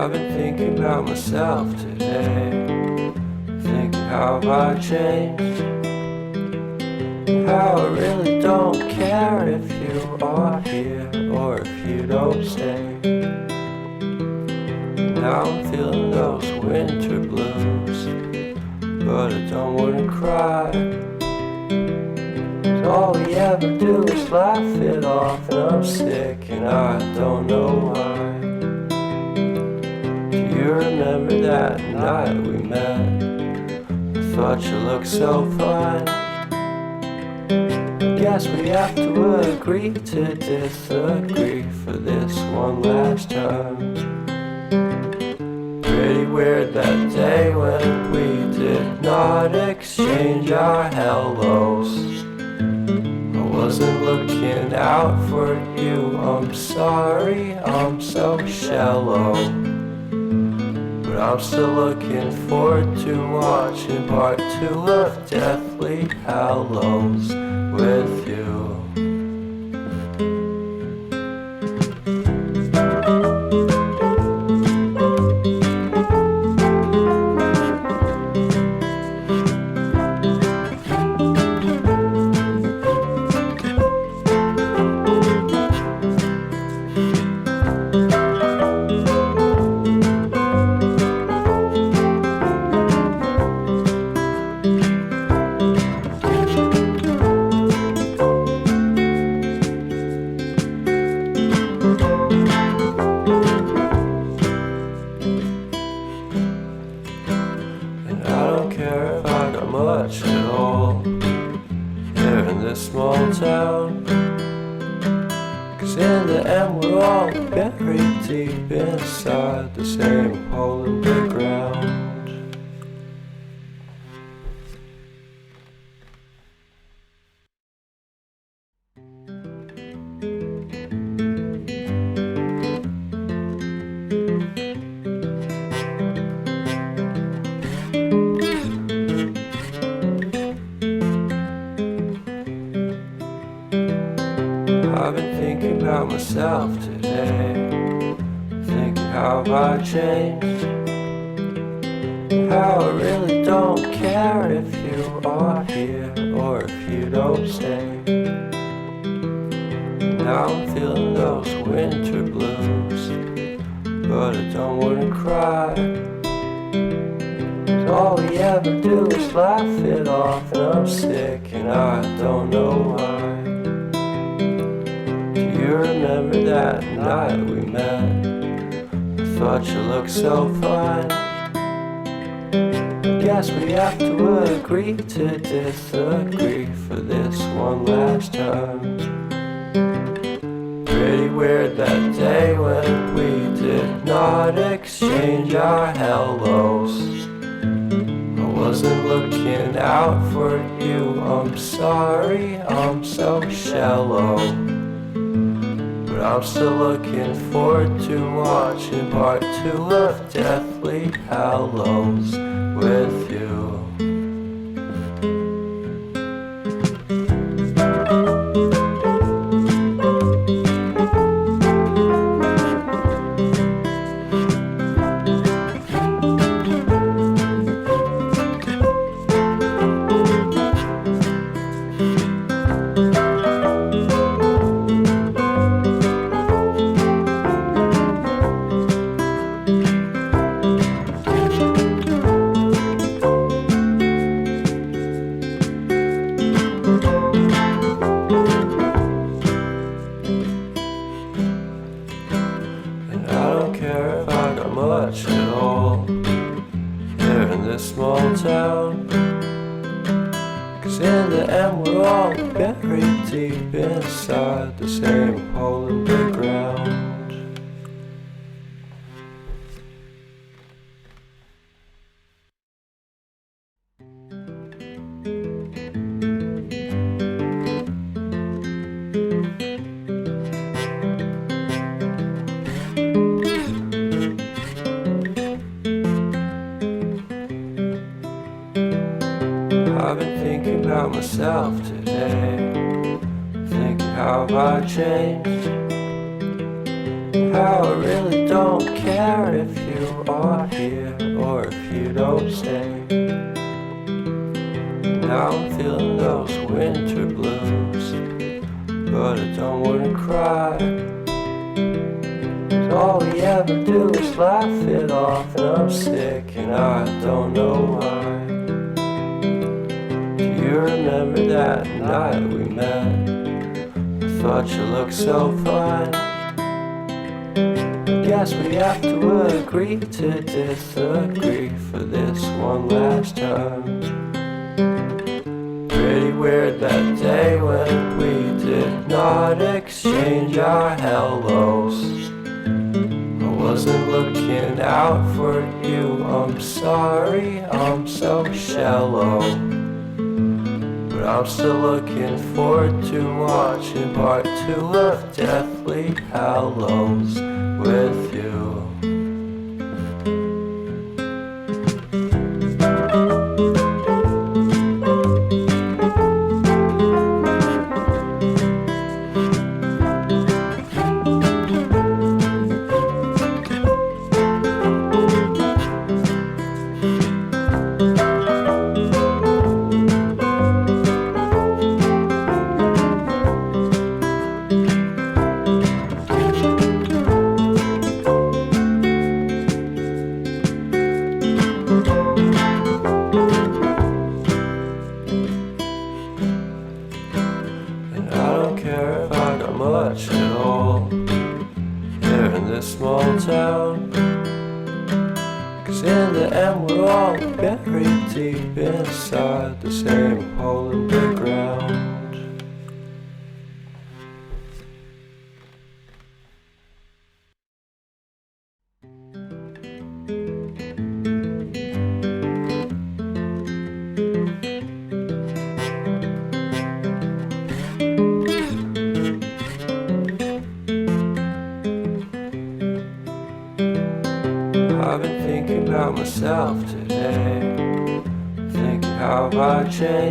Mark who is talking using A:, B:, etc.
A: I've been thinking about myself today, thinking how I changed, how I really don't care if you are here or if you don't stay. Now I'm feeling those winter blues, but I don't wanna cry. All we ever do is laugh it off, and I'm sick and I don't know why. Do you remember that night we met? I thought you looked so fine. Guess we have to agree to disagree for this one last time. Pretty weird that day when we did not exchange our hellos. I wasn't looking out for you, I'm sorry, I'm so shallow. But I'm still looking forward to watching part 2 of Deathly Hallows with you. Much at all here in this small town, 'cause in the end we're all buried deep inside the same hole in the ground. I've been thinking about myself today, thinking how I changed, how I really don't care if you are here or if you don't stay. Now I'm feeling those winter blues, but I don't wanna cry. All we ever do is laugh it off, and I'm sick and I don't know why. You remember that night we met? I thought you looked so fine. Guess we have to agree to disagree for this one last time. Pretty weird that day when we did not exchange our hellos. I wasn't looking out for you, I'm sorry, I'm so shallow. But I'm still looking forward to watching part 2 of Deathly Hallows with you. Much at all here in this small town, 'cause in the end we're all buried deep inside the same hole in the ground. I've been thinking about myself today, thinking how I changed, how I really don't care if you are here or if you don't stay. Now I'm feeling those winter blues, but I don't wanna cry. 'Cause all we ever do is laugh it off, and I'm sick and I don't know why. Do you remember that night we met? I thought you looked so fine. Guess we have to agree to disagree for this one last time. Pretty weird that day when we did not exchange our hellos. I wasn't looking out for you, I'm sorry, I'm so shallow. But I'm still looking forward to watching part 2 of Deathly Hallows with you. Much at all here in this small town, 'cause in the end we're all buried deep inside the same hole in the ground. I've been thinking about myself today, thinking how have I changed.